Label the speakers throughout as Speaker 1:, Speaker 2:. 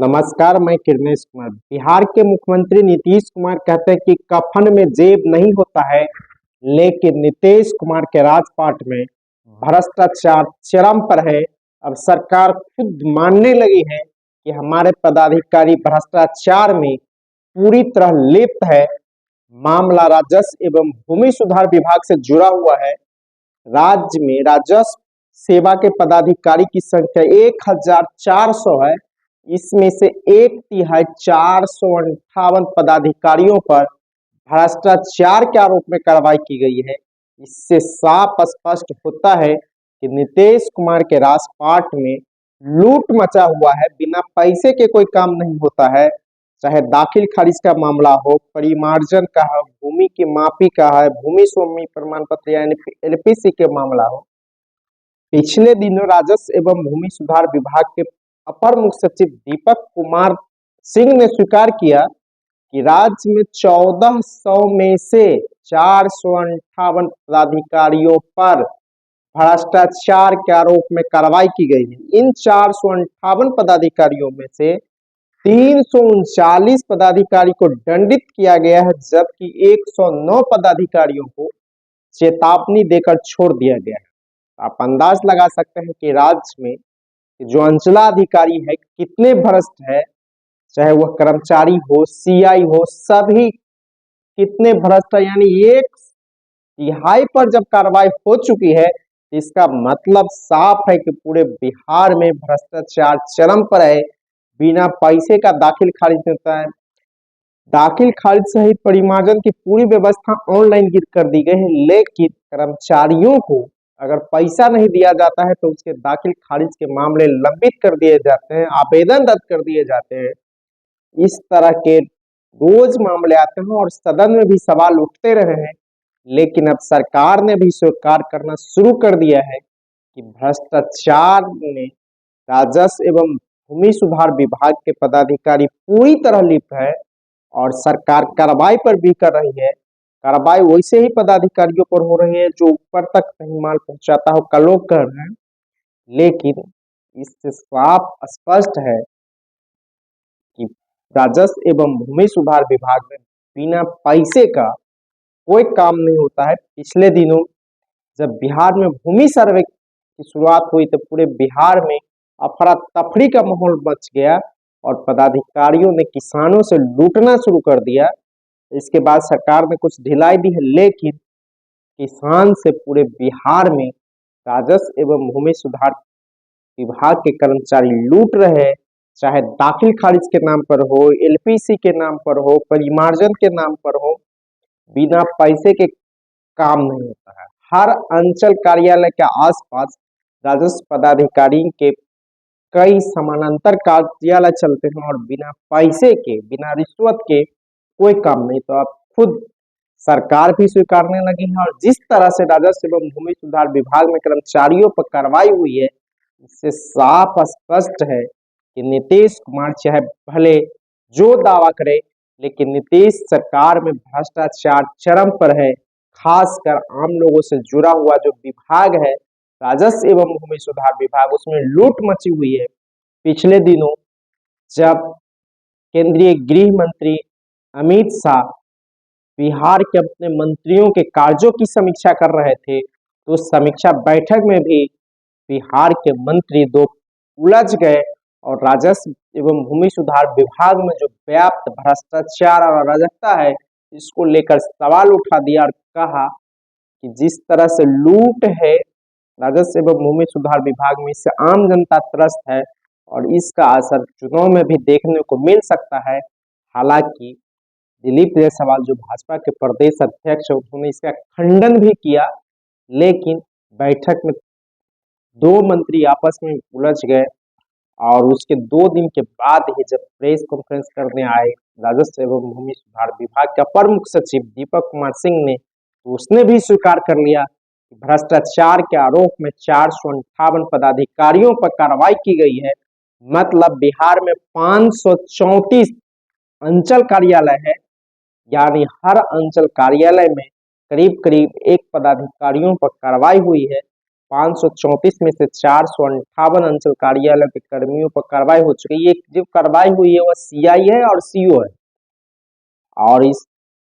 Speaker 1: नमस्कार, मैं किरनेश कुमार। बिहार के मुख्यमंत्री नीतीश कुमार कहते हैं कि कफन में जेब नहीं होता है, लेकिन नीतीश कुमार के राजपाट में भ्रष्टाचार चरम पर है। अब सरकार खुद मानने लगी है कि हमारे पदाधिकारी भ्रष्टाचार में पूरी तरह लिप्त है। मामला राजस्व एवं भूमि सुधार विभाग से जुड़ा हुआ है। राज्य में राजस्व सेवा के पदाधिकारी की संख्या 1400 है। इसमें से एक तिहाई 458 पदाधिकारियों पर भ्रष्टाचार के आरोप में कार्रवाई की गई है। इससे साफ स्पष्ट होता है कि नीतीश कुमार के राजपाट में लूट मचा हुआ है। बिना पैसे के कोई काम नहीं होता है, चाहे दाखिल खारिज का मामला हो, परिमार्जन का हो, भूमि की मापी का है, भूमि स्वामी प्रमाण पत्र यानी एलपीसी के मामला हो। पिछले दिनों राजस्व एवं भूमि सुधार विभाग के अपर मुख्य सचिव दीपक कुमार सिंह ने स्वीकार किया कि राज्य में 1400 में से 458 पदाधिकारियों पर भ्रष्टाचार के आरोप में कार्रवाई की गई है। इन 458 पदाधिकारियों में से 339 पदाधिकारी को दंडित किया गया है, जबकि 109 पदाधिकारियों को चेतावनी देकर छोड़ दिया गया है। आप अंदाज लगा सकते हैं कि राज्य में जो अंचलाधिकारी है कितने भ्रष्ट है, चाहे वह कर्मचारी हो, सीआई हो, सभी कितने भ्रष्ट है। यानी एक तिहाई पर जब कार्रवाई हो चुकी है, इसका मतलब साफ है कि पूरे बिहार में भ्रष्टाचार चरम पर है। बिना पैसे का दाखिल खारिज होता है। दाखिल खारिज सहित परिमार्जन की पूरी व्यवस्था ऑनलाइन कर दी गई है, लेकिन कर्मचारियों को अगर पैसा नहीं दिया जाता है तो उसके दाखिल खारिज के मामले लंबित कर दिए जाते हैं, आवेदन रद्द कर दिए जाते हैं। इस तरह के रोज मामले आते हैं और सदन में भी सवाल उठते रहे हैं। लेकिन अब सरकार ने भी स्वीकार करना शुरू कर दिया है कि भ्रष्टाचार में राजस्व एवं भूमि सुधार विभाग के पदाधिकारी पूरी तरह लिप्त है और सरकार कार्रवाई पर भी कर रही है। कार्रवाई वैसे ही पदाधिकारियों पर हो रही है जो ऊपर तक कहीं माल पहुंचाता हो, का लोग कर रहे हैं। लेकिन इससे साफ स्पष्ट है कि राजस्व एवं भूमि सुधार विभाग में बिना पैसे का कोई काम नहीं होता है। पिछले दिनों जब बिहार में भूमि सर्वे की शुरुआत हुई तो पूरे बिहार में अफरा तफरी का माहौल बच गया और पदाधिकारियों ने किसानों से लूटना शुरू कर दिया। इसके बाद सरकार ने कुछ ढिलाई दी है, लेकिन किसान से पूरे बिहार में राजस्व एवं भूमि सुधार विभाग के कर्मचारी लूट रहे हैं। चाहे दाखिल खारिज के नाम पर हो, एलपीसी के नाम पर हो, परिमार्जन के नाम पर हो, बिना पैसे के काम नहीं होता है। हर अंचल कार्यालय के आसपास राजस्व पदाधिकारी के कई समानांतर कार्यालय चलते हैं और बिना पैसे के, बिना रिश्वत के कोई काम नहीं। तो अब खुद सरकार भी स्वीकारने लगी है और जिस तरह से राजस्व एवं भूमि सुधार विभाग में कर्मचारियों पर कार्रवाई हुई है, इससे साफ स्पष्ट है कि नीतीश कुमार चाहे भले जो दावा करे, लेकिन नीतीश सरकार में भ्रष्टाचार चरम पर है। खासकर आम लोगों से जुड़ा हुआ जो विभाग है राजस्व एवं भूमि सुधार विभाग, उसमें लूट मची हुई है। पिछले दिनों जब केंद्रीय गृह मंत्री अमित शाह बिहार के अपने मंत्रियों के कार्यों की समीक्षा कर रहे थे, तो समीक्षा बैठक में भी बिहार के मंत्री दो उलझ गए और राजस्व एवं भूमि सुधार विभाग में जो व्याप्त भ्रष्टाचार और अराजकता है, इसको लेकर सवाल उठा दिया और कहा कि जिस तरह से लूट है राजस्व एवं भूमि सुधार विभाग में, इससे आम जनता त्रस्त है और इसका असर चुनाव में भी देखने को मिल सकता है। हालांकि दिलीप जायसवाल जो भाजपा के प्रदेश अध्यक्ष है, उन्होंने इसका खंडन भी किया, लेकिन बैठक में दो मंत्री आपस में उलझ गए और उसके 2 दिन के बाद ही जब प्रेस कॉन्फ्रेंस करने आए राजस्व एवं भूमि सुधार विभाग के अपर मुख्य सचिव दीपक कुमार सिंह ने, तो उसने भी स्वीकार कर लिया कि भ्रष्टाचार के आरोप में 458 पदाधिकारियों पर कार्रवाई की गई है। मतलब बिहार में 534 अंचल कार्यालय है, यानी हर अंचल कार्यालय में करीब करीब एक पदाधिकारियों पर कार्रवाई हुई है। 534 में से 458 अंचल कार्यालय के कर्मियों पर कार्रवाई हो चुकी है। ये जो कार्रवाई हुई है वह सीआई है और सीओ है, और इस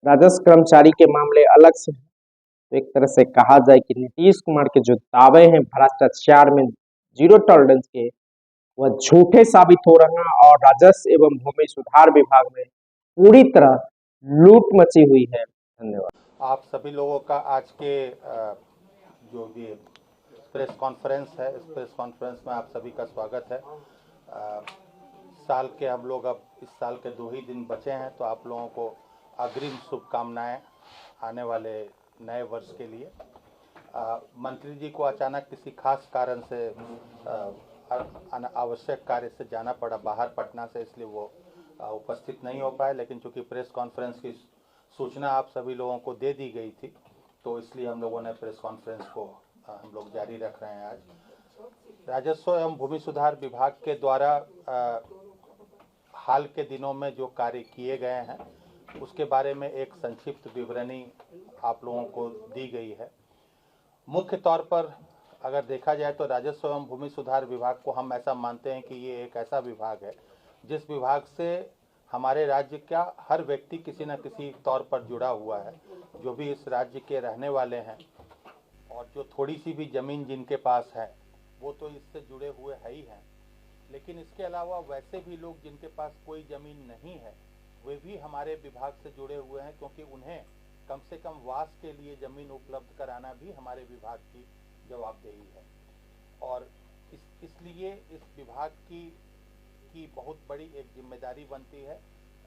Speaker 1: राजस्व कर्मचारी के मामले अलग से हैं। तो एक तरह से कहा जाए कि नीतीश कुमार के जो दावे हैं भ्रष्टाचार में जीरो टॉलरेंस के, वह झूठे साबित हो रहे हैं और राजस्व एवं भूमि सुधार विभाग में पूरी तरह लूट मची हुई है। धन्यवाद।
Speaker 2: आप सभी लोगों का आज के जो भी प्रेस कॉन्फ्रेंस है, इस प्रेस कॉन्फ्रेंस में आप सभी का स्वागत है। साल के हम लोग अब इस साल के 2 ही दिन बचे हैं, तो आप लोगों को अग्रिम शुभकामनाएं आने वाले नए वर्ष के लिए। मंत्री जी को अचानक किसी खास कारण से आवश्यक कार्य से जाना पड़ा बाहर पटना से, इसलिए वो उपस्थित नहीं हो पाए। लेकिन चूंकि प्रेस कॉन्फ्रेंस की सूचना आप सभी लोगों को दे दी गई थी, तो इसलिए हम लोगों ने प्रेस कॉन्फ्रेंस को हम लोग जारी रख रहे हैं। आज राजस्व एवं भूमि सुधार विभाग के द्वारा हाल के दिनों में जो कार्य किए गए हैं उसके बारे में एक संक्षिप्त विवरणी आप लोगों को दी गई है। मुख्य तौर पर अगर देखा जाए तो राजस्व एवं भूमि सुधार विभाग को हम ऐसा मानते हैं कि ये एक ऐसा विभाग है जिस विभाग से हमारे राज्य का हर व्यक्ति किसी न किसी तौर पर जुड़ा हुआ है। जो भी इस राज्य के रहने वाले हैं और जो थोड़ी सी भी ज़मीन जिनके पास है वो तो इससे जुड़े हुए है ही हैं, लेकिन इसके अलावा वैसे भी लोग जिनके पास कोई ज़मीन नहीं है वे भी हमारे विभाग से जुड़े हुए हैं, क्योंकि उन्हें कम से कम वास के लिए ज़मीन उपलब्ध कराना भी हमारे विभाग की जवाबदेही है। और इसलिए इस विभाग की बहुत बड़ी एक जिम्मेदारी बनती है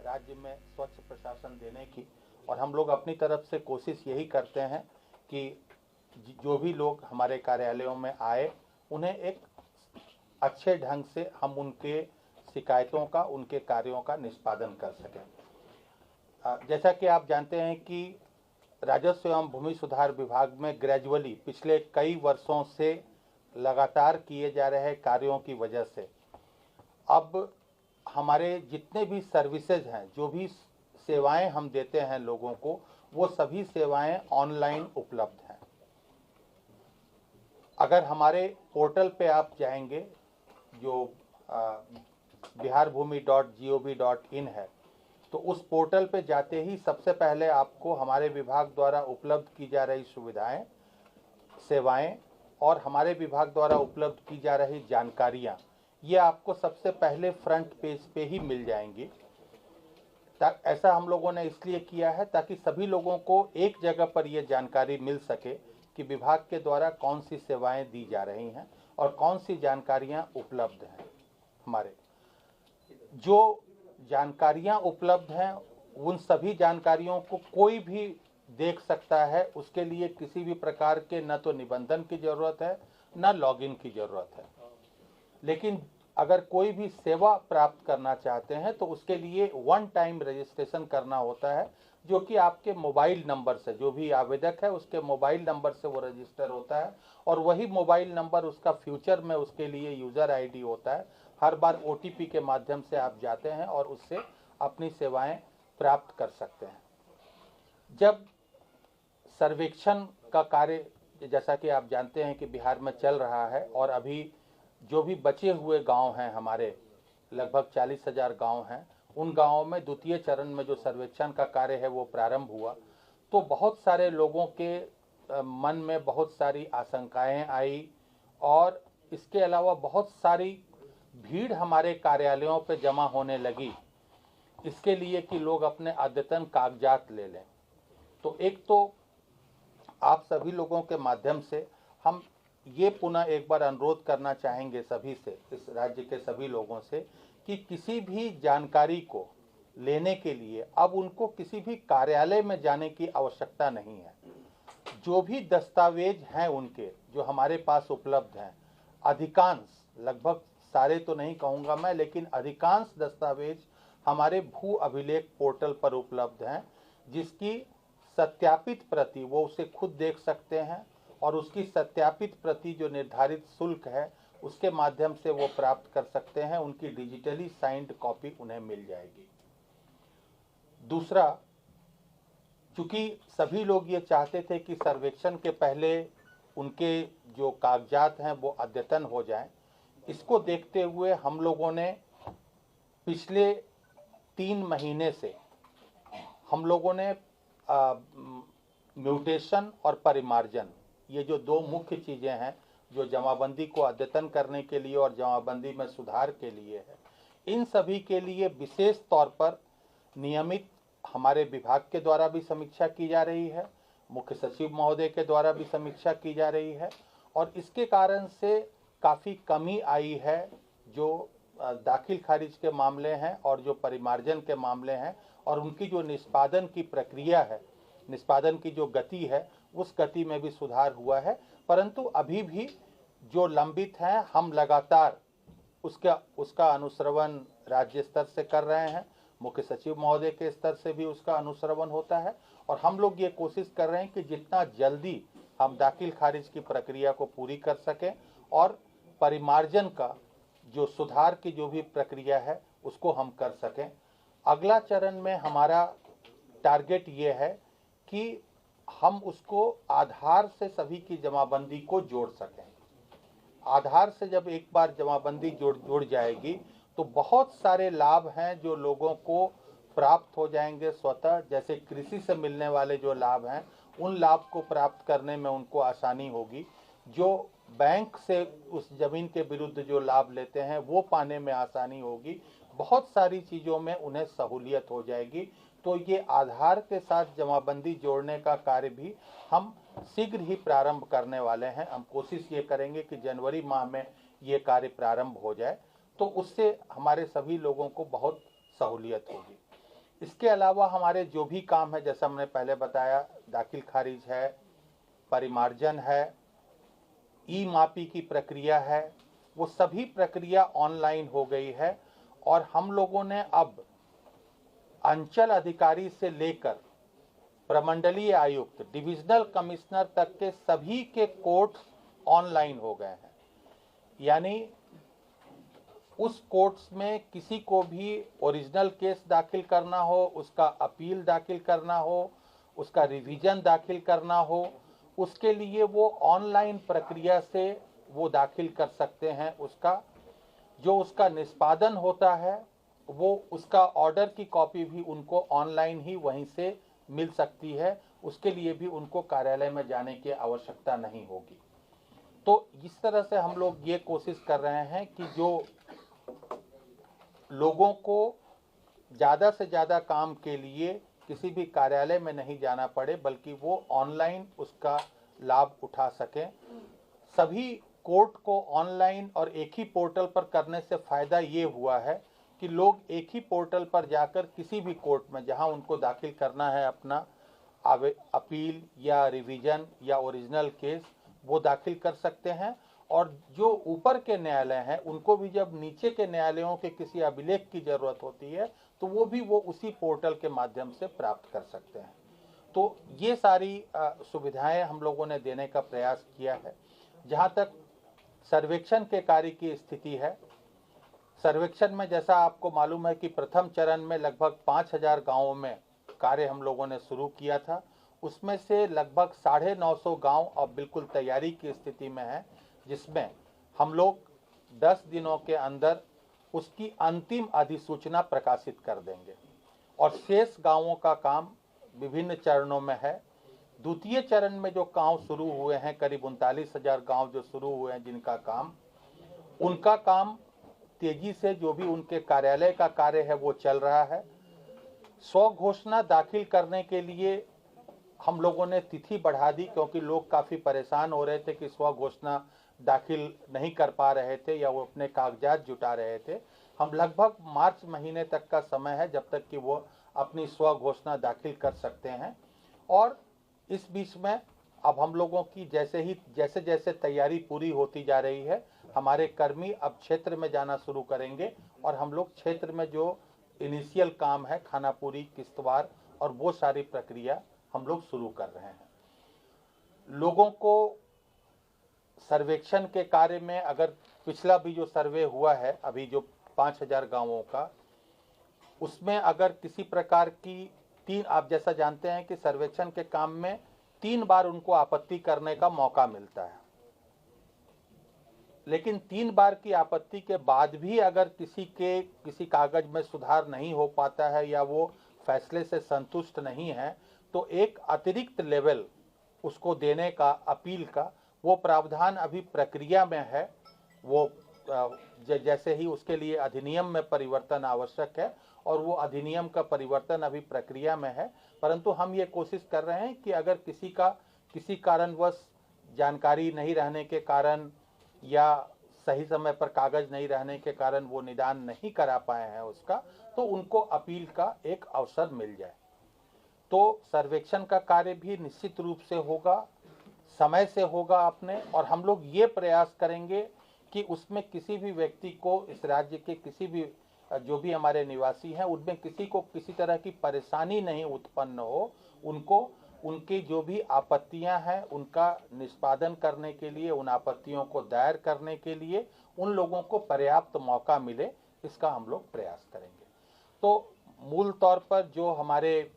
Speaker 2: राज्य में स्वच्छ प्रशासन देने की। और हम लोग अपनी तरफ से कोशिश यही करते हैं कि जो भी लोग हमारे कार्यालयों में आए उन्हें एक अच्छे ढंग से हम उनके शिकायतों का, उनके कार्यों का निष्पादन कर सकें। जैसा कि आप जानते हैं कि राजस्व एवं भूमि सुधार विभाग में ग्रेजुअली पिछले कई वर्षों से लगातार किए जा रहे कार्यों की वजह से अब हमारे जितने भी सर्विसेज हैं, जो भी सेवाएं हम देते हैं लोगों को, वो सभी सेवाएं ऑनलाइन उपलब्ध हैं। अगर हमारे पोर्टल पे आप जाएंगे जो biharbhumi.gov.in है, तो उस पोर्टल पे जाते ही सबसे पहले आपको हमारे विभाग द्वारा उपलब्ध की जा रही सुविधाएं, सेवाएं और हमारे विभाग द्वारा उपलब्ध की जा रही जानकारियां, ये आपको सबसे पहले फ्रंट पेज पे ही मिल जाएंगी। ऐसा हम लोगों ने इसलिए किया है ताकि सभी लोगों को एक जगह पर ये जानकारी मिल सके कि विभाग के द्वारा कौन सी सेवाएं दी जा रही हैं और कौन सी जानकारियां उपलब्ध हैं। हमारे जो जानकारियां उपलब्ध हैं उन सभी जानकारियों को कोई भी देख सकता है। उसके लिए किसी भी प्रकार के न तो निबंधन की ज़रूरत है न लॉगिन की ज़रूरत है। लेकिन अगर कोई भी सेवा प्राप्त करना चाहते हैं तो उसके लिए वन टाइम रजिस्ट्रेशन करना होता है, जो कि आपके मोबाइल नंबर से, जो भी आवेदक है उसके मोबाइल नंबर से वो रजिस्टर होता है। और वही मोबाइल नंबर उसका फ्यूचर में उसके लिए यूज़र आईडी होता है। हर बार ओटीपी के माध्यम से आप जाते हैं और उससे अपनी सेवाएं प्राप्त कर सकते हैं। जब सर्वेक्षण का कार्य, जैसा कि आप जानते हैं कि बिहार में चल रहा है और अभी जो भी बचे हुए गांव हैं हमारे, लगभग 40,000 गांव हैं, उन गांवों में द्वितीय चरण में जो सर्वेक्षण का कार्य है वो प्रारंभ हुआ, तो बहुत सारे लोगों के मन में बहुत सारी आशंकाएं आई और इसके अलावा बहुत सारी भीड़ हमारे कार्यालयों पे जमा होने लगी इसके लिए कि लोग अपने अद्यतन कागजात ले लें। तो एक तो आप सभी लोगों के माध्यम से हम ये पुनः एक बार अनुरोध करना चाहेंगे सभी से, इस राज्य के सभी लोगों से, कि किसी भी जानकारी को लेने के लिए अब उनको किसी भी कार्यालय में जाने की आवश्यकता नहीं है। जो भी दस्तावेज हैं उनके, जो हमारे पास उपलब्ध हैं, अधिकांश, लगभग सारे तो नहीं कहूँगा मैं, लेकिन अधिकांश दस्तावेज हमारे भू अभिलेख पोर्टल पर उपलब्ध हैं, जिसकी सत्यापित प्रति वो उसे खुद देख सकते हैं और उसकी सत्यापित प्रति जो निर्धारित शुल्क है उसके माध्यम से वो प्राप्त कर सकते हैं। उनकी डिजिटली साइंड कॉपी उन्हें मिल जाएगी। दूसरा, चूंकि सभी लोग ये चाहते थे कि सर्वेक्षण के पहले उनके जो कागजात हैं वो अद्यतन हो जाएं। इसको देखते हुए हम लोगों ने पिछले 3 महीने से हम लोगों ने म्यूटेशन और परिमार्जन, ये जो 2 मुख्य चीज़ें हैं जो जमाबंदी को अद्यतन करने के लिए और जमाबंदी में सुधार के लिए है, इन सभी के लिए विशेष तौर पर नियमित हमारे विभाग के द्वारा भी समीक्षा की जा रही है, मुख्य सचिव महोदय के द्वारा भी समीक्षा की जा रही है और इसके कारण से काफ़ी कमी आई है जो दाखिल खारिज के मामले हैं और जो परिमार्जन के मामले हैं और उनकी जो निष्पादन की प्रक्रिया है, निष्पादन की जो गति है, उस गति में भी सुधार हुआ है। परंतु अभी भी जो लंबित हैं हम लगातार उसका अनुश्रवण राज्य स्तर से कर रहे हैं, मुख्य सचिव महोदय के स्तर से भी उसका अनुश्रवण होता है और हम लोग ये कोशिश कर रहे हैं कि जितना जल्दी हम दाखिल खारिज की प्रक्रिया को पूरी कर सकें और परिमार्जन का जो सुधार की जो भी प्रक्रिया है उसको हम कर सकें। अगला चरण में हमारा टारगेट ये है कि हम उसको आधार से सभी की जमाबंदी को जोड़ सकें। आधार से जब एक बार जमाबंदी जुड़ जाएगी तो बहुत सारे लाभ हैं जो लोगों को प्राप्त हो जाएंगे स्वतः। जैसे कृषि से मिलने वाले जो लाभ हैं उन लाभ को प्राप्त करने में उनको आसानी होगी, जो बैंक से उस जमीन के विरुद्ध जो लाभ लेते हैं वो पाने में आसानी होगी, बहुत सारी चीज़ों में उन्हें सहूलियत हो जाएगी। तो ये आधार के साथ जमाबंदी जोड़ने का कार्य भी हम शीघ्र ही प्रारंभ करने वाले हैं। हम कोशिश ये करेंगे कि जनवरी माह में ये कार्य प्रारंभ हो जाए, तो उससे हमारे सभी लोगों को बहुत सहूलियत होगी। इसके अलावा हमारे जो भी काम है, जैसा हमने पहले बताया, दाखिल खारिज है, परिमार्जन है, ई मापी की प्रक्रिया है, वो सभी प्रक्रिया ऑनलाइन हो गई है और हम लोगों ने अब अंचल अधिकारी से लेकर प्रमंडलीय आयुक्त, डिविजनल कमिश्नर तक के सभी के कोर्ट्स ऑनलाइन हो गए हैं। यानी उस कोर्ट्स में किसी को भी ओरिजिनल केस दाखिल करना हो, उसका अपील दाखिल करना हो, उसका रिवीजन दाखिल करना हो, उसके लिए वो ऑनलाइन प्रक्रिया से वो दाखिल कर सकते हैं। उसका निष्पादन होता है वो उसका ऑर्डर की कॉपी भी उनको ऑनलाइन ही वहीं से मिल सकती है, उसके लिए भी उनको कार्यालय में जाने की आवश्यकता नहीं होगी। तो इस तरह से हम लोग ये कोशिश कर रहे हैं कि जो लोगों को ज़्यादा से ज़्यादा काम के लिए किसी भी कार्यालय में नहीं जाना पड़े, बल्कि वो ऑनलाइन उसका लाभ उठा सकें। सभी कोर्ट को ऑनलाइन और एक ही पोर्टल पर करने से फ़ायदा ये हुआ है कि लोग एक ही पोर्टल पर जाकर किसी भी कोर्ट में जहां उनको दाखिल करना है अपना अपील या रिवीजन या ओरिजिनल केस, वो दाखिल कर सकते हैं। और जो ऊपर के न्यायालय हैं उनको भी जब नीचे के न्यायालयों के किसी अभिलेख की ज़रूरत होती है तो वो उसी पोर्टल के माध्यम से प्राप्त कर सकते हैं। तो ये सारी सुविधाएं हम लोगों ने देने का प्रयास किया है। जहां तक सर्वेक्षण के कार्य की स्थिति है, सर्वेक्षण में जैसा आपको मालूम है कि प्रथम चरण में लगभग 5000 गाँवों में कार्य हम लोगों ने शुरू किया था। उसमें से लगभग 950 गाँव अब बिल्कुल तैयारी की स्थिति में है, जिसमें हम लोग 10 दिनों के अंदर उसकी अंतिम अधिसूचना प्रकाशित कर देंगे और शेष गाँवों का काम विभिन्न चरणों में है। द्वितीय चरण में जो गाँव शुरू हुए हैं, करीब 39,000 गाँव जो शुरू हुए हैं जिनका काम, उनका काम तेजी से जो भी उनके कार्यालय का कार्य है वो चल रहा है। स्व घोषणा दाखिल करने के लिए हम लोगों ने तिथि बढ़ा दी, क्योंकि लोग काफ़ी परेशान हो रहे थे कि स्व घोषणा दाखिल नहीं कर पा रहे थे या वो अपने कागजात जुटा रहे थे। हम लगभग मार्च महीने तक का समय है जब तक कि वो अपनी स्व घोषणा दाखिल कर सकते हैं। और इस बीच में अब हम लोगों की जैसे जैसे तैयारी पूरी होती जा रही है, हमारे कर्मी अब क्षेत्र में जाना शुरू करेंगे और हम लोग क्षेत्र में जो इनिशियल काम है, खानापुरी, किश्तवाड़ और वो सारी प्रक्रिया हम लोग शुरू कर रहे हैं। लोगों को सर्वेक्षण के कार्य में, अगर पिछला भी जो सर्वे हुआ है अभी जो 5000 गाँवों का, उसमें अगर किसी प्रकार की आप जैसा जानते हैं कि सर्वेक्षण के काम में 3 बार उनको आपत्ति करने का मौका मिलता है। लेकिन 3 बार की आपत्ति के बाद भी अगर किसी कागज में सुधार नहीं हो पाता है या वो फैसले से संतुष्ट नहीं है, तो एक अतिरिक्त लेवल उसको देने का, अपील का, वो प्रावधान अभी प्रक्रिया में है। वो जैसे ही उसके लिए अधिनियम में परिवर्तन आवश्यक है और वो अधिनियम का परिवर्तन अभी प्रक्रिया में है। परंतु हम ये कोशिश कर रहे हैं कि अगर किसी कारणवश जानकारी नहीं रहने के कारण या सही समय पर कागज नहीं रहने के कारण वो निदान नहीं करा पाए हैं उसका, तो उनको अपील का एक अवसर मिल जाए। तो सर्वेक्षण का कार्य भी निश्चित रूप से होगा, समय से होगा अपने, और हम लोग ये प्रयास करेंगे कि उसमें किसी भी व्यक्ति को, इस राज्य के किसी भी जो भी हमारे निवासी हैं, उनमें किसी को किसी तरह की परेशानी नहीं उत्पन्न हो। उनको उनकी जो भी आपत्तियां हैं उनका निष्पादन करने के लिए, उन आपत्तियों को दायर करने के लिए उन लोगों को पर्याप्त मौका मिले, इसका हम लोग प्रयास करेंगे। तो मूल तौर पर जो हमारे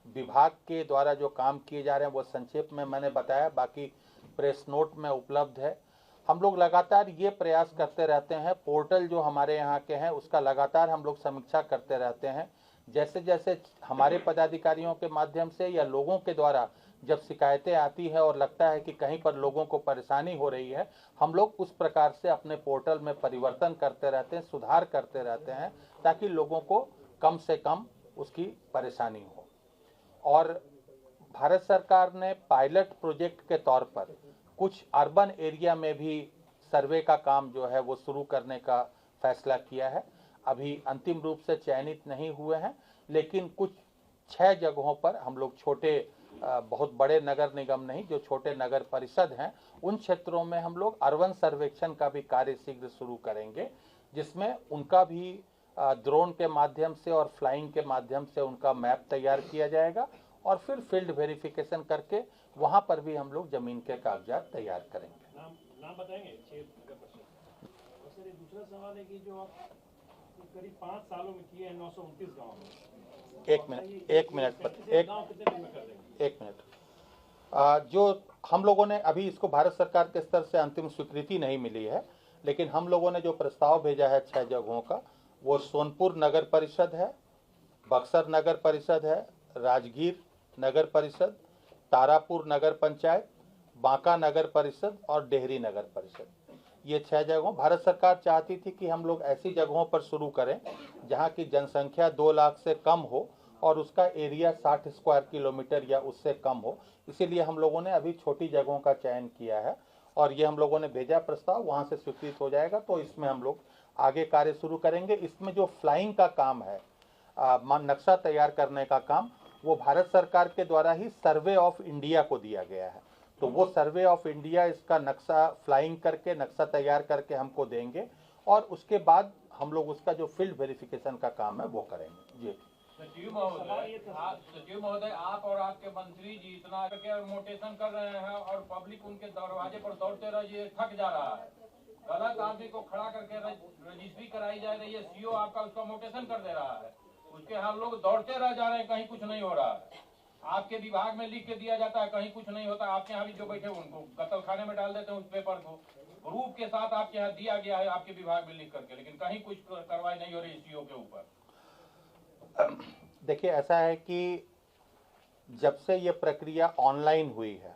Speaker 2: विभाग के द्वारा जो काम किए जा रहे हैं वो संक्षेप में मैंने बताया, बाकी प्रेस नोट में उपलब्ध है। हम लोग लगातार ये प्रयास करते रहते हैं, पोर्टल जो हमारे यहाँ के हैं उसका लगातार हम लोग समीक्षा करते रहते हैं। जैसे जैसे हमारे पदाधिकारियों के माध्यम से या लोगों के द्वारा जब शिकायतें आती है और लगता है कि कहीं पर लोगों को परेशानी हो रही है, हम लोग उस प्रकार से अपने पोर्टल में परिवर्तन करते रहते हैं, सुधार करते रहते हैं, ताकि लोगों को कम से कम उसकी परेशानी हो। और भारत सरकार ने पायलट प्रोजेक्ट के तौर पर कुछ अर्बन एरिया में भी सर्वे का काम जो है वो शुरू करने का फैसला किया है। अभी अंतिम रूप से चयनित नहीं हुए हैं, लेकिन कुछ 6 जगहों पर हम लोग छोटे, बहुत बड़े नगर निगम नहीं, जो छोटे नगर परिषद हैं, उन क्षेत्रों में हम लोग अर्बन सर्वेक्षण का भी कार्य शीघ्र शुरू करेंगे, जिसमें उनका भी ड्रोन के माध्यम से और फ्लाइंग के माध्यम से उनका मैप तैयार किया जाएगा और फिर फील्ड वेरिफिकेशन करके वहां पर भी हम लोग जमीन के कागजात तैयार करेंगे।
Speaker 3: नाम बताएंगे? 6 नगर परिषद। और सर दूसरा सवाल है कि जो आप करीब 5 सालों में किए हैं 929 गाँव में,
Speaker 2: एक मिनट जो हम लोगों ने अभी इसको भारत सरकार के स्तर से अंतिम स्वीकृति नहीं मिली है, लेकिन हम लोगों ने जो प्रस्ताव भेजा है 6 जगहों का, वो सोनपुर नगर परिषद है, बक्सर नगर परिषद है, राजगीर नगर परिषद, तारापुर नगर पंचायत, बांका नगर परिषद और डेहरी नगर परिषद। ये 6 जगहों भारत सरकार चाहती थी कि हम लोग ऐसी जगहों पर शुरू करें जहां की जनसंख्या 2 लाख से कम हो और उसका एरिया 60 स्क्वायर किलोमीटर या उससे कम हो। इसीलिए हम लोगों ने अभी छोटी जगहों का चयन किया है और ये हम लोगों ने भेजा प्रस्ताव, वहां से स्वीकृत हो जाएगा तो इसमें हम लोग आगे कार्य शुरू करेंगे। इसमें जो फ्लाइंग का काम है, नक्शा तैयार करने का काम, वो भारत सरकार के द्वारा ही सर्वे ऑफ इंडिया को दिया गया है। तो वो सर्वे ऑफ इंडिया इसका नक्शा फ्लाइंग करके, नक्शा तैयार करके हमको देंगे और उसके बाद हम लोग उसका जो फील्ड वेरिफिकेशन का काम है वो करेंगे। जी
Speaker 4: सचिव महोदय, आप और आपके मंत्री जी इतना करके मोटेशन कर रहे हैं और पब्लिक उनके दरवाजे पर दौड़ते रहिए, थक जा रहा है। गलत आदमी को खड़ा करके रजिस्ट्री कराई जा रही है, सीओ आपका उसका मोटेशन कर दे रहा है, उसके हम लोग दौड़ते रह जा रहे हैं, कहीं कुछ नहीं हो रहा है। आपके विभाग में लिख के दिया जाता है, कहीं कुछ नहीं होता। आपके यहाँ भी जो बैठे उनको कत्ल खाने में डाल देते हैं उस पेपर को, प्रूफ के साथ आपके यहाँ दिया गया है आपके विभाग में लिख करके, लेकिन कहीं कुछ कार्रवाई नहीं हो रही सीओ के ऊपर।
Speaker 2: देखिए, ऐसा है कि जब से ये प्रक्रिया ऑनलाइन हुई है,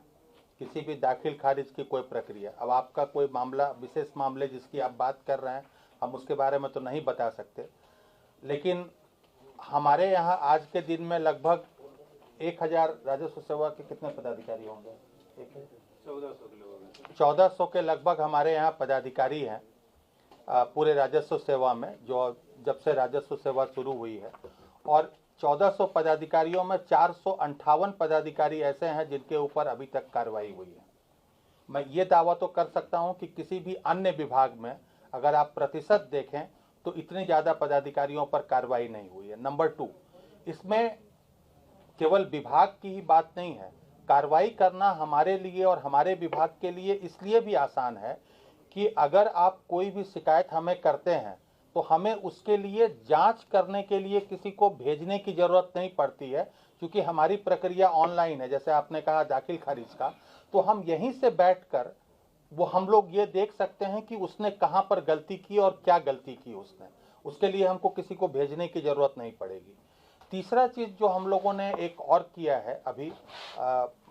Speaker 2: किसी भी दाखिल खारिज की कोई प्रक्रिया, अब आपका कोई मामला, विशेष मामले जिसकी आप बात कर रहे हैं, हम उसके बारे में तो नहीं बता सकते, लेकिन हमारे यहाँ आज के दिन में लगभग 1000 राजस्व सेवा के कितने पदाधिकारी होंगे? 1400 के लगभग हमारे यहाँ पदाधिकारी हैं पूरे राजस्व सेवा में, जो जब से राजस्व सेवा शुरू हुई है। और 1400 पदाधिकारियों में 458 पदाधिकारी ऐसे हैं जिनके ऊपर अभी तक कार्रवाई हुई है। मैं ये दावा तो कर सकता हूं कि किसी भी अन्य विभाग में अगर आप प्रतिशत देखें तो इतनी ज़्यादा पदाधिकारियों पर कार्रवाई नहीं हुई है। नंबर 2, इसमें केवल विभाग की ही बात नहीं है, कार्रवाई करना हमारे लिए और हमारे विभाग के लिए इसलिए भी आसान है कि अगर आप कोई भी शिकायत हमें करते हैं तो हमें उसके लिए जांच करने के लिए किसी को भेजने की ज़रूरत नहीं पड़ती है, क्योंकि हमारी प्रक्रिया ऑनलाइन है। जैसे आपने कहा दाखिल खारिज का, तो हम यहीं से बैठकर वो हम लोग ये देख सकते हैं कि उसने कहाँ पर गलती की और क्या गलती की उसने। उसके लिए हमको किसी को भेजने की ज़रूरत नहीं पड़ेगी। तीसरा चीज़ जो हम लोगों ने एक और किया है अभी,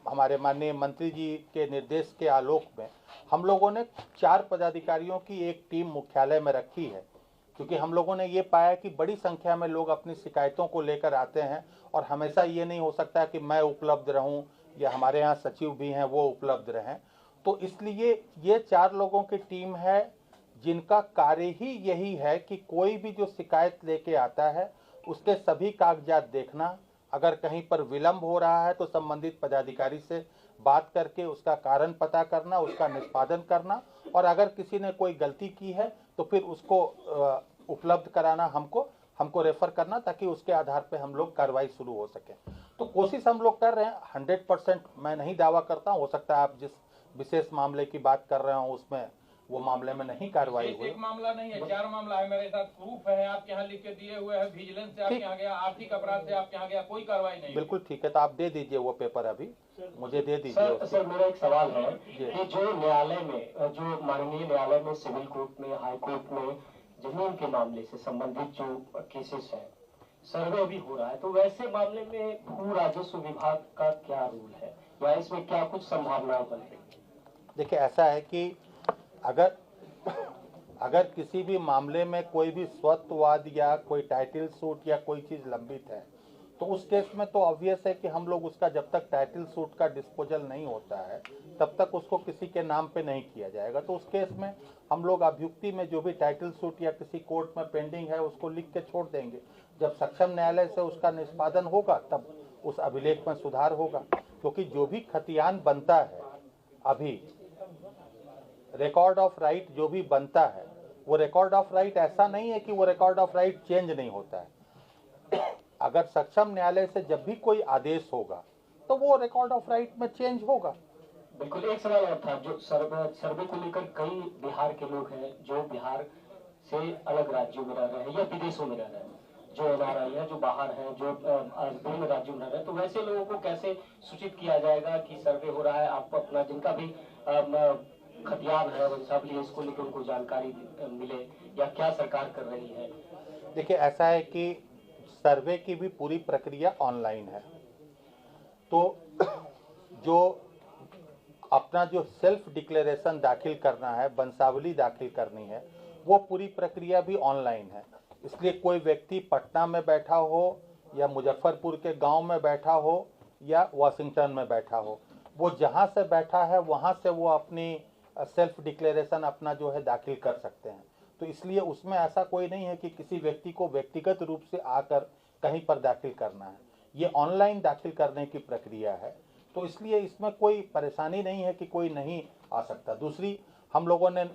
Speaker 2: हमारे माननीय मंत्री जी के निर्देश के आलोक में हम लोगों ने 4 पदाधिकारियों की एक टीम मुख्यालय में रखी है, क्योंकि हम लोगों ने ये पाया कि बड़ी संख्या में लोग अपनी शिकायतों को लेकर आते हैं और हमेशा ये नहीं हो सकता कि मैं उपलब्ध रहूं या हमारे यहाँ सचिव भी हैं वो उपलब्ध रहें। तो इसलिए ये 4 लोगों की टीम है जिनका कार्य ही यही है कि कोई भी जो शिकायत लेके आता है उसके सभी कागजात देखना, अगर कहीं पर विलंब हो रहा है तो संबंधित पदाधिकारी से बात करके उसका कारण पता करना, उसका निष्पादन करना, और अगर किसी ने कोई गलती की है तो फिर उसको उपलब्ध कराना, हमको रेफर करना, ताकि उसके आधार पे हम लोग कार्रवाई शुरू हो सके। तो कोशिश हम लोग कर रहे हैं। 100% मैं नहीं दावा करता, हो सकता है आप जिस विशेष मामले की बात कर रहे हो उसमें वो मामले में नहीं कार्रवाई हुई।
Speaker 4: एक मामला नहीं है, 4 मामला है, मेरे साथ प्रूफ है, आपके यहाँ लिख के दिए हुए हैं, विजिलेंस से आपके यहाँ गया, आर्थिक अपराध से आपके यहाँ गया, कोई कार्रवाई नहीं।
Speaker 2: बिल्कुल ठीक है, तो आप दे दीजिए वो पेपर, अभी मुझे दे दीजिए।
Speaker 5: सर मेरा एक सवाल है कि जो न्यायालय में, जो माननीय न्यायालय में, सिविल कोर्ट में, हाई कोर्ट में जमीन के मामले से संबंधित जो केसेस है, सर्वे भी हो रहा है, तो वैसे मामले में भू राजस्व विभाग का क्या रोल है या इसमें क्या कुछ संभावनाएं बन रही है?
Speaker 2: देखिए, ऐसा है कि अगर किसी भी मामले में कोई भी स्वत्ववाद या कोई टाइटल सूट या कोई चीज़ लंबित है, तो उस केस में तो ऑब्वियस है कि हम लोग उसका, जब तक टाइटल सूट का डिस्पोजल नहीं होता है तब तक उसको किसी के नाम पे नहीं किया जाएगा। तो उस केस में हम लोग अभियुक्ति में जो भी टाइटल सूट या किसी कोर्ट में पेंडिंग है उसको लिख के छोड़ देंगे। जब सक्षम न्यायालय से उसका निष्पादन होगा तब उस अभिलेख में सुधार होगा, क्योंकि जो भी खतियान बनता है, अभी रिकॉर्ड ऑफ राइट जो भी बनता है, वो रिकॉर्ड ऑफ राइट ऐसा नहीं है कि वो रिकॉर्ड ऑफ राइट चेंज नहीं होता है। अगर सक्षम न्यायालय से जब भी कोई आदेश होगा तो वो रिकॉर्ड ऑफ राइट में चेंज होगा।
Speaker 5: बिल्कुल। एक सवाल और था, जो सर्वे को लेकर कई बिहार के लोग हैं जो बिहार से अलग राज्यों में रह रहे हैं या विदेशों में रह रहे हैं, जो एनआरआई है, जो बाहर है, जो विभिन्न राज्यों में रह रहे हैं, तो वैसे लोगों को कैसे सूचित किया जाएगा कि सर्वे हो रहा है? आपको अपना जिनका भी खतियान है वंशावली, इसको लेकर उनको जानकारी मिले, या क्या सरकार कर रही है?
Speaker 2: देखिए, ऐसा है कि सर्वे की भी पूरी प्रक्रिया ऑनलाइन है, तो जो अपना जो सेल्फ डिक्लेरेशन दाखिल करना है, वंशावली दाखिल करनी है, वो पूरी प्रक्रिया भी ऑनलाइन है। इसलिए कोई व्यक्ति पटना में बैठा हो या मुजफ्फरपुर के गांव में बैठा हो या वाशिंगटन में बैठा हो, वो जहां से बैठा है वहां से वो अपनी सेल्फ डिक्लेरेशन अपना जो है दाखिल कर सकते हैं। तो इसलिए उसमें ऐसा कोई नहीं है कि किसी व्यक्ति को व्यक्तिगत रूप से आकर कहीं पर दाखिल करना है। ये ऑनलाइन दाखिल करने की प्रक्रिया है, तो इसलिए इसमें कोई परेशानी नहीं है कि कोई नहीं आ सकता। दूसरी, हम लोगों ने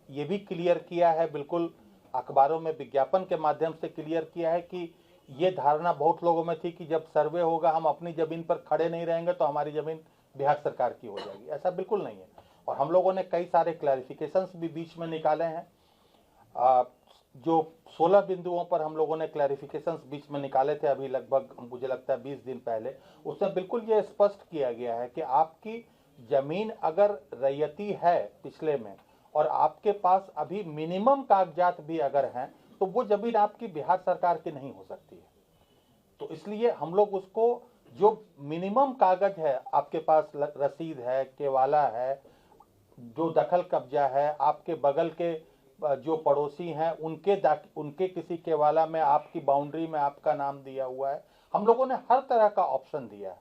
Speaker 2: ये भी क्लियर किया है, बिल्कुल अखबारों में विज्ञापन के माध्यम से क्लियर किया है कि ये धारणा बहुत लोगों में थी कि जब सर्वे होगा हम अपनी ज़मीन पर खड़े नहीं रहेंगे तो हमारी ज़मीन बिहार सरकार की हो जाएगी। ऐसा बिल्कुल नहीं है, और हम लोगों ने कई सारे क्लैरिफिकेशंस भी बीच में निकाले हैं। जो 16 बिंदुओं पर हम लोगों ने क्लैरिफिकेशंस बीच में निकाले थे, अभी लगभग मुझे लगता है 20 दिन पहले, उसमें बिल्कुल ये स्पष्ट किया गया है कि आपकी ज़मीन अगर रैयती है पिछले में और आपके पास अभी मिनिमम कागजात भी अगर हैं तो वो ज़मीन आपकी बिहार सरकार की नहीं हो सकती है। तो इसलिए हम लोग उसको, जो मिनिमम कागज है आपके पास, रसीद है, केवाला है, जो दखल कब्जा है, आपके बगल के जो पड़ोसी हैं उनके किसी केवाला में, आपकी बाउंड्री में आपका नाम दिया हुआ है, हम लोगों ने हर तरह का ऑप्शन दिया है।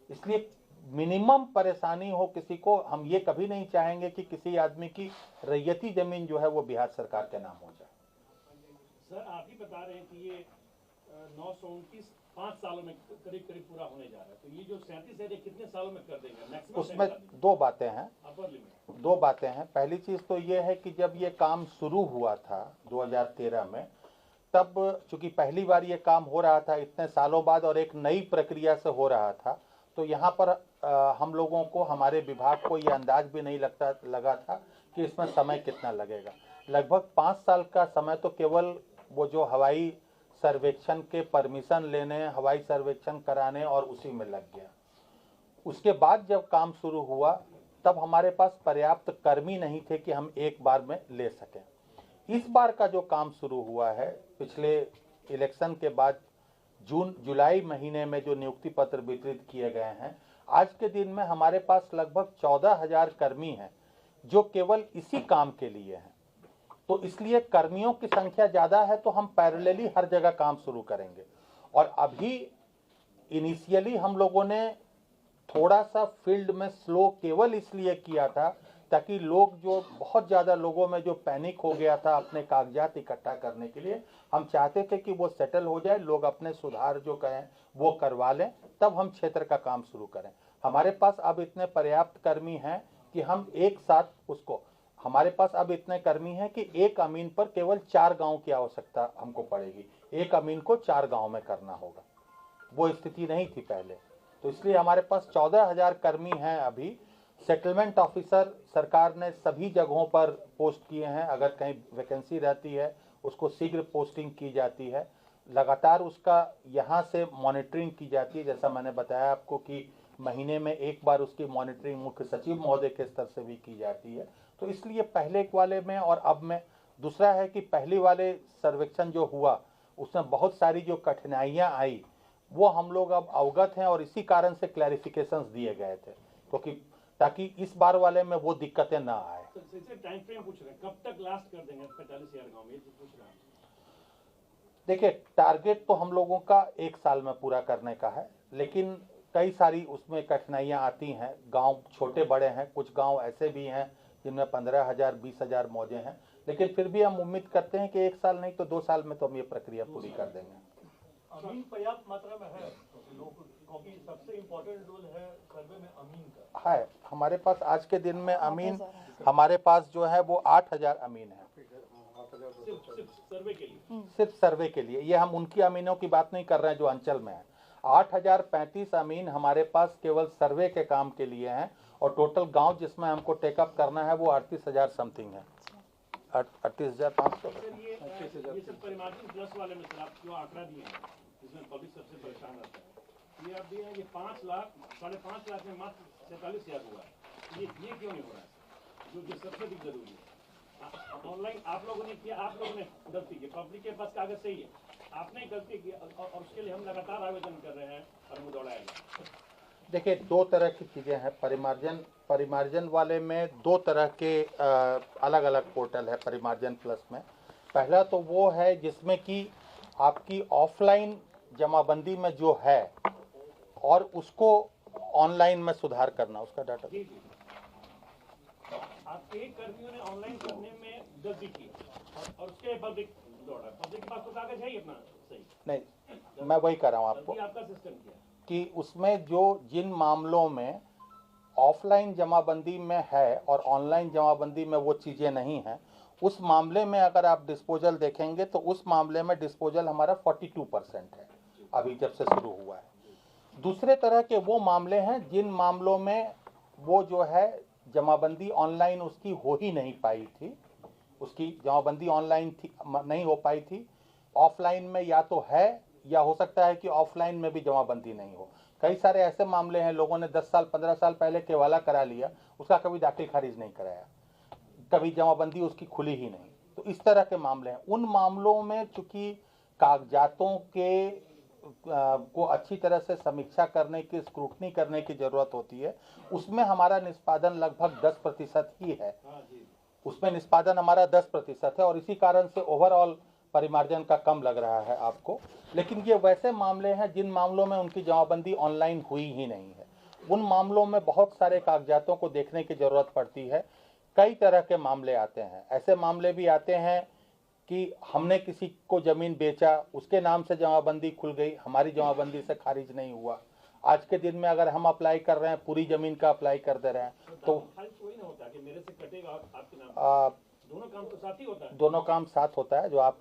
Speaker 2: इसलिए मिनिमम परेशानी हो किसी को, हम ये कभी नहीं चाहेंगे कि किसी आदमी की रैयती जमीन जो है वो बिहार सरकार के नाम हो जाए।
Speaker 3: सर, आप ही बता रहे हैं कि ये 929 5 सालों में करीब करीब पूरा होने जा रहा है, तो ये जो 37 है ये कितने सालों में कर देंगे मैक्सिमम?
Speaker 2: उसमें दो बातें हैं,
Speaker 3: अपर लिमिट।
Speaker 2: दो बातें हैं। पहली चीज़ तो ये है कि जब ये काम शुरू हुआ था 2013 में, तब चूंकि पहली बार ये काम हो रहा था इतने सालों बाद और एक नई प्रक्रिया से हो रहा था, तो यहाँ पर हम लोगों को, हमारे विभाग को ये अंदाज भी नहीं लगा था कि इसमें समय कितना लगेगा। लगभग 5 साल का समय तो केवल वो जो हवाई सर्वेक्षण के परमिशन लेने, हवाई सर्वेक्षण कराने और उसी में लग गया। उसके बाद जब काम शुरू हुआ तब हमारे पास पर्याप्त कर्मी नहीं थे कि हम एक बार में ले सकें। इस बार का जो काम शुरू हुआ है, पिछले इलेक्शन के बाद जून जुलाई महीने में जो नियुक्ति पत्र वितरित किए गए हैं, आज के दिन में हमारे पास लगभग 14,000 कर्मी हैं जो केवल इसी काम के लिए हैं। तो इसलिए कर्मियों की संख्या ज़्यादा है तो हम पैरेलली हर जगह काम शुरू करेंगे। और अभी इनिशियली हम लोगों ने थोड़ा सा फील्ड में स्लो केवल इसलिए किया था ताकि लोग, जो बहुत ज़्यादा लोगों में जो पैनिक हो गया था अपने कागजात इकट्ठा करने के लिए, हम चाहते थे कि वो सेटल हो जाए, लोग अपने सुधार जो कहें वो करवा लें, तब हम क्षेत्र का काम शुरू करें। हमारे पास अब इतने पर्याप्त कर्मी हैं कि हम एक साथ उसको, हमारे पास अब इतने कर्मी हैं कि एक अमीन पर केवल 4 गांव की आवश्यकता हमको पड़ेगी। एक अमीन को 4 गांव में करना होगा, वो स्थिति नहीं थी पहले। तो इसलिए हमारे पास 14,000 कर्मी हैं अभी। सेटलमेंट ऑफिसर सरकार ने सभी जगहों पर पोस्ट किए हैं, अगर कहीं वैकेंसी रहती है उसको शीघ्र पोस्टिंग की जाती है। लगातार उसका यहाँ से मॉनिटरिंग की जाती है, जैसा मैंने बताया आपको कि महीने में एक बार उसकी मॉनिटरिंग मुख्य सचिव महोदय के स्तर से भी की जाती है। तो इसलिए पहले वाले में और अब में, दूसरा है कि पहले वाले सर्वेक्षण जो हुआ उसमें बहुत सारी जो कठिनाइयाँ आई वो हम लोग अब अवगत हैं और इसी कारण से क्लैरिफिकेशंस दिए गए थे, क्योंकि ताकि इस बार वाले में वो दिक्कतें ना आए।
Speaker 3: टाइम फ्रेम पूछ रहे हैं, कब तक लास्ट कर देंगे 45,000 गाँव में, ये पूछ रहे हैं।
Speaker 2: देखिए, टारगेट तो हम लोगों का 1 साल में पूरा करने का है, लेकिन कई सारी उसमें कठिनाइयाँ आती हैं। गांव छोटे बड़े हैं, कुछ गांव ऐसे भी हैं जिनमें 15,000 20,000 मौजें हैं, लेकिन फिर भी हम उम्मीद करते हैं कि 1 साल नहीं तो 2 साल में तो हम ये प्रक्रिया पूरी कर देंगे।
Speaker 6: अमीन पर्याप्त मात्रा में है क्योंकि सबसे इम्पोर्टेंट रोल है सर्वे में अमीन का
Speaker 2: है। हमारे पास आज के दिन में अमीन, हमारे पास जो है वो 8,000 अमीन है
Speaker 3: सिर्फ सर्वे के लिए।
Speaker 2: सिर्फ सर्वे के लिए। ये हम उनकी अमीनों की बात नहीं कर रहे हैं जो अंचल में है। 8,035 अमीन हमारे पास केवल सर्वे के काम के लिए हैं और टोटल गांव जिसमें हमको टेकअप करना है वो 38,000 समथिंग है, 38,500।
Speaker 3: ये सब परिमार्जिन प्लस वाले में सर आप जो आंकड़ा दिए हैं जिसमें पब्लिक सबसे परेशान रहता है, ये आप दिए हैं कि 5 लाख 5.5 लाख में मात्र 47,000 हुआ है। ये क्यों नहीं हो रहा है जो सबसे भी जरूरी है? ऑनलाइन आप लोगों ने किया, आप लोगों ने गलती की, पब्लिक के पास कागज सही है, आपने गलती की और उसके लिए हम लगातार आवेदन कर रहे हैं और वो दौड़ाएगा।
Speaker 2: देखिए, 2 तरह की चीज़ें हैं। परिमार्जन वाले में 2 तरह के अलग अलग पोर्टल है परिमार्जन प्लस में। पहला तो वो है जिसमें कि आपकी ऑफलाइन जमाबंदी में जो है और उसको ऑनलाइन में सुधार करना, उसका डाटा।
Speaker 3: जी जी, आपके कर्मियों ने ऑनलाइन करने में गलती की और उसके पब्लिक दौड़ा, पब्लिक के पास तो कागज है ही अपना सही
Speaker 2: नहीं, मैं वही कर रहा हूँ आपको
Speaker 3: आपका सिस्टम क्या है
Speaker 2: कि उसमें जो जिन मामलों में ऑफलाइन जमाबंदी में है और ऑनलाइन जमाबंदी में वो चीज़ें नहीं हैं, उस मामले में अगर आप डिस्पोजल देखेंगे तो उस मामले में डिस्पोजल हमारा 42% है अभी जब से शुरू हुआ है। दूसरे तरह के वो मामले हैं जिन मामलों में वो जो है जमाबंदी ऑनलाइन उसकी हो ही नहीं पाई थी, उसकी जमाबंदी ऑनलाइन थी नहीं हो पाई थी, ऑफलाइन में या तो है या हो सकता है कि ऑफलाइन में भी जमाबंदी नहीं हो। कई सारे ऐसे मामले हैं, लोगों ने 10 साल 15 साल पहले केवाला करा लिया, उसका कभी दाखिल खारिज नहीं कराया, कभी जमाबंदी उसकी खुली ही नहीं। तो इस तरह के मामले हैं। उन मामलों में चूंकि कागजातों के को अच्छी तरह से समीक्षा करने की, स्क्रूटनी करने की ज़रूरत होती है, उसमें हमारा निष्पादन लगभग 10% ही है। उसमें निष्पादन हमारा 10% है और इसी कारण से ओवरऑल परिमार्जन का कम लग रहा है आपको। लेकिन ये वैसे मामले हैं जिन मामलों में उनकी जमाबंदी ऑनलाइन हुई ही नहीं है। उन मामलों में बहुत सारे कागजातों को देखने की ज़रूरत पड़ती है। कई तरह के मामले आते हैं। ऐसे मामले भी आते हैं कि हमने किसी को ज़मीन बेचा, उसके नाम से जमाबंदी खुल गई, हमारी जमाबंदी से खारिज नहीं हुआ। आज के दिन में अगर हम अप्लाई कर रहे हैं, पूरी ज़मीन का अप्लाई कर दे रहे हैं तो
Speaker 3: वही ना होता कि मेरे से कटेगा आपके नाम, दोनों काम तो साथ ही होता है।
Speaker 2: दोनों काम साथ होता है। जो आप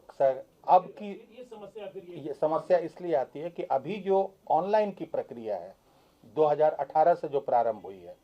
Speaker 2: अब की
Speaker 3: ये समस्या फिर
Speaker 2: ये समस्या इसलिए आती है कि अभी जो ऑनलाइन की प्रक्रिया है 2018 से जो प्रारंभ हुई है,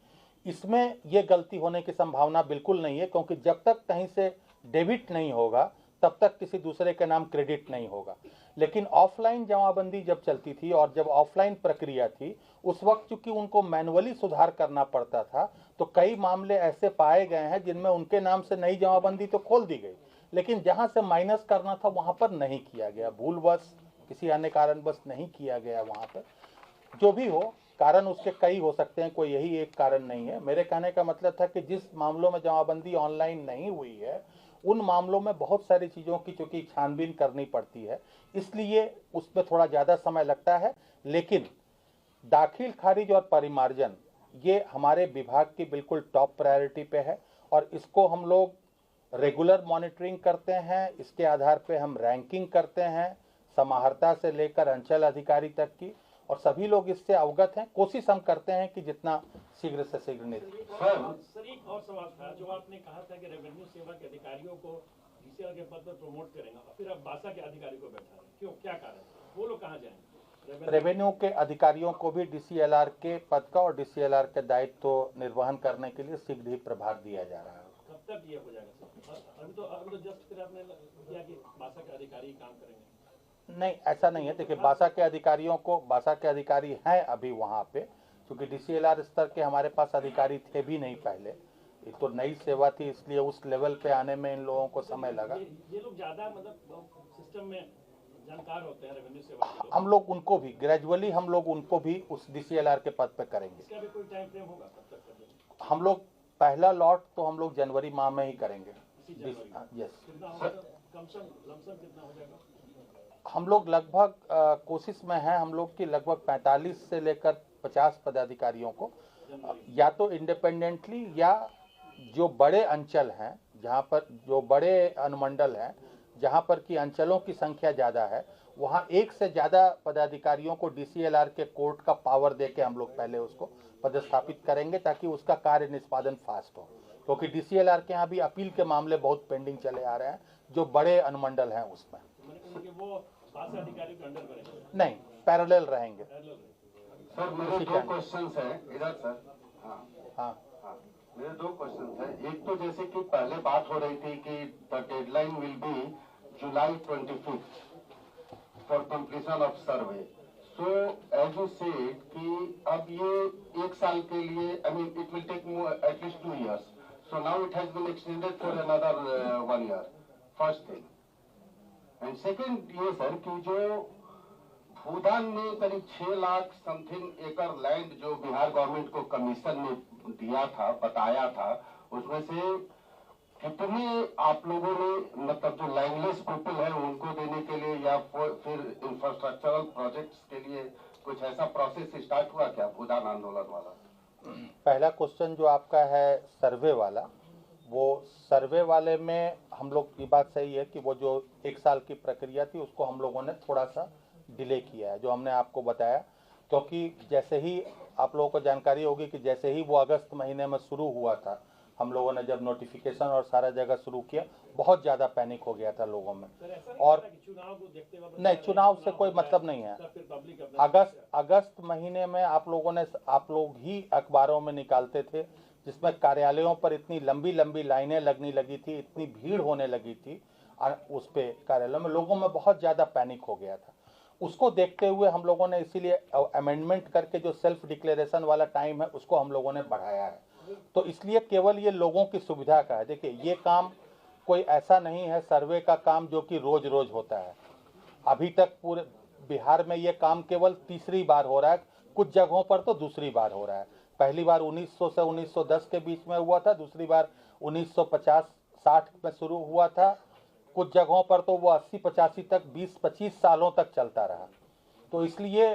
Speaker 2: इसमें ये गलती होने की संभावना बिल्कुल नहीं है, क्योंकि जब तक कहीं से डेबिट नहीं होगा तब तक किसी दूसरे के नाम क्रेडिट नहीं होगा। लेकिन ऑफलाइन जमाबंदी जब चलती थी और जब ऑफलाइन प्रक्रिया थी, उस वक्त चूंकि उनको मैनुअली सुधार करना पड़ता था, तो कई मामले ऐसे पाए गए हैं जिनमें उनके नाम से नई जमाबंदी तो खोल दी गई, लेकिन जहां से माइनस करना था वहां पर नहीं किया गया, भूलवश किसी अन्य कारणवश नहीं किया गया वहां पर। जो भी हो, कारण उसके कई हो सकते हैं, कोई यही एक कारण नहीं है। मेरे कहने का मतलब था कि जिस मामलों में जमाबंदी ऑनलाइन नहीं हुई है, उन मामलों में बहुत सारी चीज़ों की चूंकि छानबीन करनी पड़ती है, इसलिए उसमें थोड़ा ज़्यादा समय लगता है। लेकिन दाखिल, खारिज और परिमार्जन ये हमारे विभाग की बिल्कुल टॉप प्रायोरिटी पे है और इसको हम लोग रेगुलर मॉनिटरिंग करते हैं। इसके आधार पे हम रैंकिंग करते हैं, समाहर्ता से लेकर अंचल अधिकारी तक की, और सभी लोग इससे अवगत हैं। कोशिश हम करते हैं कि जितना शीघ्र से शीघ्र
Speaker 3: सर एक और सवाल था, जो आपने कहा था कि रेवेन्यू सेवा के अधिकारियों को डीसीएल के पद पर प्रमोट करेंगे और फिर अब बासा के अधिकारी को बैठा रहे, क्यों, क्या कारण है? वो लोग कहाँ जाएंगे?
Speaker 2: रेवेन्यू के अधिकारियों को भी डीसीएलआर के पद का और डीसीएलआर के दायित्व निर्वहन करने के लिए शीघ्र ही प्रभार दिया जा रहा है।
Speaker 3: कब तक ये हो जाएगा सर? अभी तो जस्ट फिर आपने किया कि बासा के अधिकारी काम करेंगे।
Speaker 2: नहीं, ऐसा नहीं है। देखिए, बासा के अधिकारी हैं अभी वहाँ पे, क्योंकि डीसीएलआर स्तर के हमारे पास अधिकारी थे भी नहीं पहले, ये तो नई सेवा थी, इसलिए उस लेवल पे आने में इन लोगों को समय लगा।
Speaker 3: ये लोग ज्यादा मतलब सिस्टम में जानकार होते हैं रेवेन्यू सेवा के लोग।
Speaker 2: हम लोग उनको भी ग्रेजुअली उनको भी उस डीसीएलआर के पद पे करेंगे।
Speaker 3: इसका भी कोई टाइम फ्रेम होगा कब तक कर देंगे?
Speaker 2: हम लोग पहला लॉट तो हम लोग जनवरी माह में ही करेंगे। यस,
Speaker 3: कितना होगा? लमसम कितना हो जाएगा?
Speaker 2: हम लोग लगभग कोशिश में हैं हम लोग की लगभग 45 से लेकर 50 पदाधिकारियों को या तो इंडिपेंडेंटली या जो बड़े अंचल हैं, जहां पर जो बड़े अनुमंडल हैं, जहां पर की अंचलों की संख्या ज़्यादा है, वहां एक से ज़्यादा पदाधिकारियों को डीसीएलआर के कोर्ट का पावर देके हम लोग पहले उसको पदस्थापित करेंगे, ताकि उसका कार्य निष्पादन फास्ट हो। क्योंकि डीसीएलआर के यहाँ भी अपील के मामले बहुत पेंडिंग चले आ रहे हैं, जो बड़े अनुमंडल हैं उसमें।
Speaker 3: वो बासा अधिकारी के अंडर करेंगे?
Speaker 2: नहीं, पैरेलल रहेंगे।
Speaker 7: सर मेरे दो क्वेश्चंस हैं इधर सर। हाँ
Speaker 2: हाँ,
Speaker 7: मेरे दो क्वेश्चंस हैं। एक तो जैसे कि पहले बात हो रही थी कि the deadline will be July 25 for completion of survey. So as you said कि अब ये एक साल के लिए, I mean it will take at least 2 years. So now it has been extended for another 1 year. First thing. And second ये sir कि जो भूदान ने करीब 6 लाख समथिंग एकड़ लैंड जो बिहार गवर्नमेंट को कमीशन में दिया था, बताया था, उसमें से कितने आप लोगों ने मतलब जो लैंडलेस पीपल है उनको देने के लिए या फिर इंफ्रास्ट्रक्चरल प्रोजेक्ट्स के लिए कुछ ऐसा प्रोसेस स्टार्ट हुआ क्या भूदान आंदोलन वाला?
Speaker 2: पहला क्वेश्चन जो आपका है सर्वे वाला, वो सर्वे वाले में हम लोग की बात सही है कि वो जो 1 साल की प्रक्रिया थी उसको हम लोगों ने थोड़ा सा डिले किया है, जो हमने आपको बताया। क्योंकि जैसे ही आप लोगों को जानकारी होगी कि जैसे ही वो अगस्त महीने में शुरू हुआ था, हम लोगों ने जब नोटिफिकेशन और सारा जगह शुरू किया, बहुत ज़्यादा पैनिक हो गया था लोगों में। और
Speaker 3: चुनाव को देखते हुए
Speaker 2: नहीं, चुनाव से कोई मतलब नहीं है। अगस्त महीने में आप लोग ही अखबारों में निकालते थे, जिसमें कार्यालयों पर इतनी लंबी लंबी लाइनें लगने लगी थी, इतनी भीड़ होने लगी थी उस पे कार्यालयों में, लोगों में बहुत ज़्यादा पैनिक हो गया था। उसको देखते हुए हम लोगों ने इसीलिए अमेंडमेंट करके जो सेल्फ डिक्लेरेशन वाला टाइम है उसको हम लोगों ने बढ़ाया है। तो इसलिए केवल ये लोगों की सुविधा का है। देखिए, ये काम कोई ऐसा नहीं है सर्वे का काम जो कि रोज रोज होता है। अभी तक पूरे बिहार में ये काम केवल तीसरी बार हो रहा है, कुछ जगहों पर तो दूसरी बार हो रहा है। पहली बार 1900 से 1910 के बीच में हुआ था, दूसरी बार 1950-60 में शुरू हुआ था, कुछ जगहों पर तो वो 80-85 तक 20-25 सालों तक चलता रहा। तो इसलिए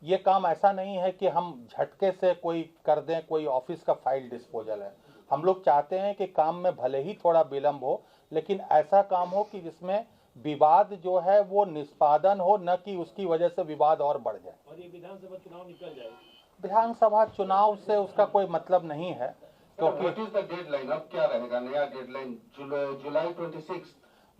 Speaker 2: ये काम ऐसा नहीं है कि हम झटके से कोई कर दें, कोई ऑफिस का फाइल डिस्पोजल है। हम लोग चाहते हैं कि काम में भले ही थोड़ा विलम्ब हो, लेकिन ऐसा काम हो कि जिसमें विवाद जो है वो निष्पादन हो, न कि उसकी वजह से विवाद और बढ़ जाए।
Speaker 3: और ये विधानसभा चुनाव निकल जाए,
Speaker 2: विधानसभा चुनाव से उसका कोई मतलब नहीं है, क्योंकि
Speaker 7: व्हाट इज द डेडलाइन? अब क्या रहेगा नया डेडलाइन? जुलाई 26?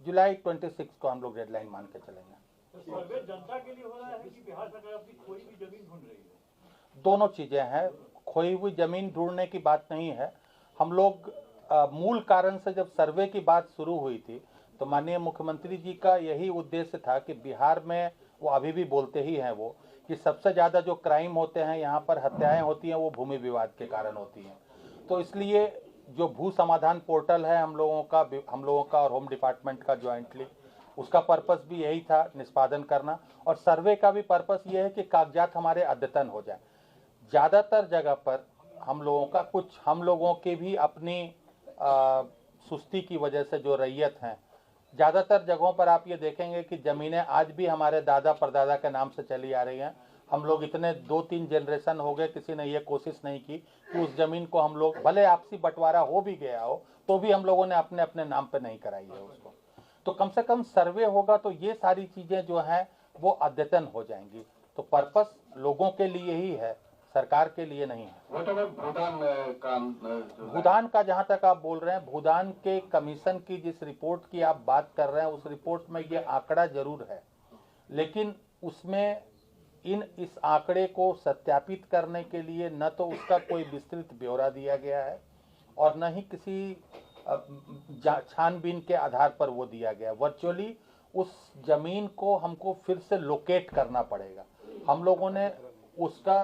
Speaker 2: जुलाई 26 को हम लोग डेडलाइन मान के चलेंगे।
Speaker 6: सर्वे जनता के लिए हो रहा है कि बिहार सरकार अपनी खोई हुई जमीन ढूंढ रही है?
Speaker 2: दोनों चीजें हैं। खोई हुई जमीन ढूंढने की बात नहीं है। हम लोग मूल कारण से जब सर्वे की बात शुरू हुई थी तो माननीय मुख्यमंत्री जी का यही उद्देश्य था कि बिहार में, वो अभी भी बोलते ही हैं वो, कि सबसे ज़्यादा जो क्राइम होते हैं यहाँ पर, हत्याएं होती हैं, वो भूमि विवाद के कारण होती हैं। तो इसलिए जो भू समाधान पोर्टल है हम लोगों का और होम डिपार्टमेंट का ज्वाइंटली, उसका पर्पस भी यही था, निष्पादन करना। और सर्वे का भी पर्पस ये है कि कागजात हमारे अद्यतन हो जाए। ज़्यादातर जगह पर हम लोगों की भी अपनी सुस्ती की वजह से जो रैयत हैं, ज़्यादातर जगहों पर आप ये देखेंगे कि ज़मीनें आज भी हमारे दादा परदादा के नाम से चली आ रही हैं। हम लोग इतने 2-3 जनरेशन हो गए, किसी ने ये कोशिश नहीं की कि उस ज़मीन को हम लोग, भले आपसी बंटवारा हो भी गया हो तो भी हम लोगों ने अपने अपने नाम पे नहीं कराई है उसको। तो कम से कम सर्वे होगा तो ये सारी चीज़ें जो हैं वो अद्यतन हो जाएंगी। तो पर्पस लोगों के लिए ही है, सरकार के लिए नहीं है। भूदान का जहाँ तक आप बोल रहे हैं, भूदान के कमीशन की जिस रिपोर्ट की आप बात कर रहे हैं, उस रिपोर्ट में ये आंकड़ा जरूर है, लेकिन उसमें इस आंकड़े को सत्यापित करने के लिए न तो उसका कोई विस्तृत ब्यौरा दिया गया है और न ही किसी छानबीन के आधार पर वो दिया गया। वर्चुअली उस जमीन को हमको फिर से लोकेट करना पड़ेगा। हम लोगों ने उसका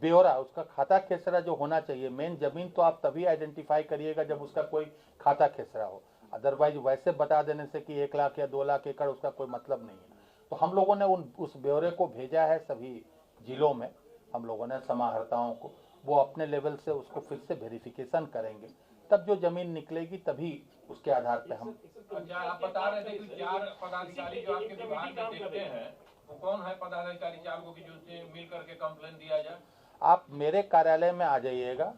Speaker 2: ब्यौरा, उसका खाता खेसरा जो होना चाहिए, मेन जमीन तो आप तभी आइडेंटिफाई करिएगा जब उसका कोई खाता खेसरा हो, अदरवाइज वैसे बता देने से कि 1 लाख या 2 लाख एकड़, उसका कोई मतलब नहीं है। तो हम लोगों ने उस ब्यौरे को भेजा है सभी जिलों में, हम लोगों ने समाहर्ताओं को, वो अपने लेवल से उसको फिर से वेरिफिकेशन करेंगे, तब जो जमीन निकलेगी तभी उसके आधार पे हम।
Speaker 4: अच्छा, आप बता रहे थे कि 4 पदाधिकारी जो आपके विभाग में देखते हैं, वो कौन है पदाधिकारी 4 को, कि जो मिल करके कंप्लेन दिया जाए?
Speaker 2: आप मेरे कार्यालय में आ जाइएगा,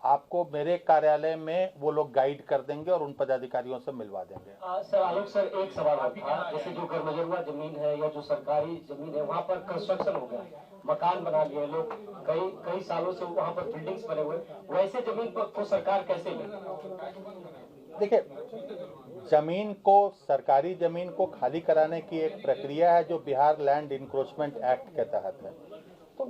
Speaker 2: आपको मेरे कार्यालय में वो लोग गाइड कर देंगे और उन पदाधिकारियों से मिलवा देंगे।
Speaker 5: सर आलोक सर, एक सवाल और था, जैसे जो गरमजरुआ जमीन है या जो सरकारी जमीन है, वहाँ पर कंस्ट्रक्शन हो गया, मकान बना लिए लोग, कई सालों से वहाँ पर बिल्डिंग्स बने हुए, वैसे जमीन पर को सरकार कैसे ले?
Speaker 2: देखिए, जमीन को, सरकारी जमीन को खाली कराने की एक प्रक्रिया है जो बिहार लैंड इंक्रोचमेंट एक्ट के तहत है। तो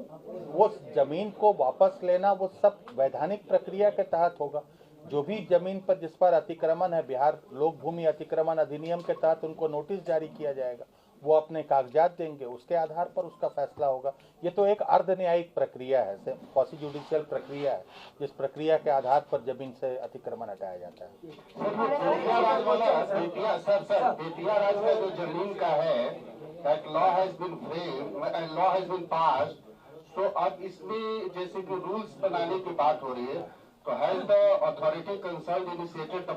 Speaker 2: वो जमीन को वापस लेना वो सब वैधानिक प्रक्रिया के तहत होगा। जो भी जमीन पर जिस पर अतिक्रमण है, बिहार लोक भूमि अतिक्रमण अधिनियम के तहत उनको नोटिस जारी किया जाएगा, वो अपने कागजात देंगे, उसके आधार पर उसका फैसला होगा। ये तो एक अर्ध न्यायिक प्रक्रिया है, क्वासी जुडिशियल प्रक्रिया है, जिस प्रक्रिया के आधार पर जमीन से अतिक्रमण हटाया जाता है।
Speaker 7: बेतिया राज का जो जमीन का है, लॉ हैज बीन पास्ड, तो अब इसमें जैसे कि रूल्स बनाने की बात हो रही है, तो has the authority concerned initiated the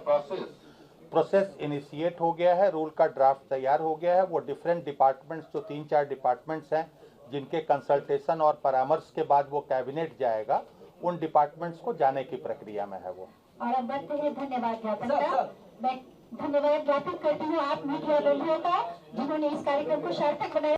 Speaker 2: process initiate हो गया है, रूल का ड्राफ्ट तैयार हो गया है। वो डिफरेंट डिपार्टमेंट्स, जो 3-4 डिपार्टमेंट्स हैं जिनके कंसल्टेशन और परामर्श के बाद वो कैबिनेट जाएगा, उन डिपार्टमेंट्स को जाने की प्रक्रिया में है वो।
Speaker 8: और अब बढ़ते हैं धन्यवाद ज्ञापन का। मैं धन्यवाद ज्ञापित करती हूँ आप मीडिया बंधुओं का, जिन्होंने इस कार्यक्रम को सार्थक बनाया।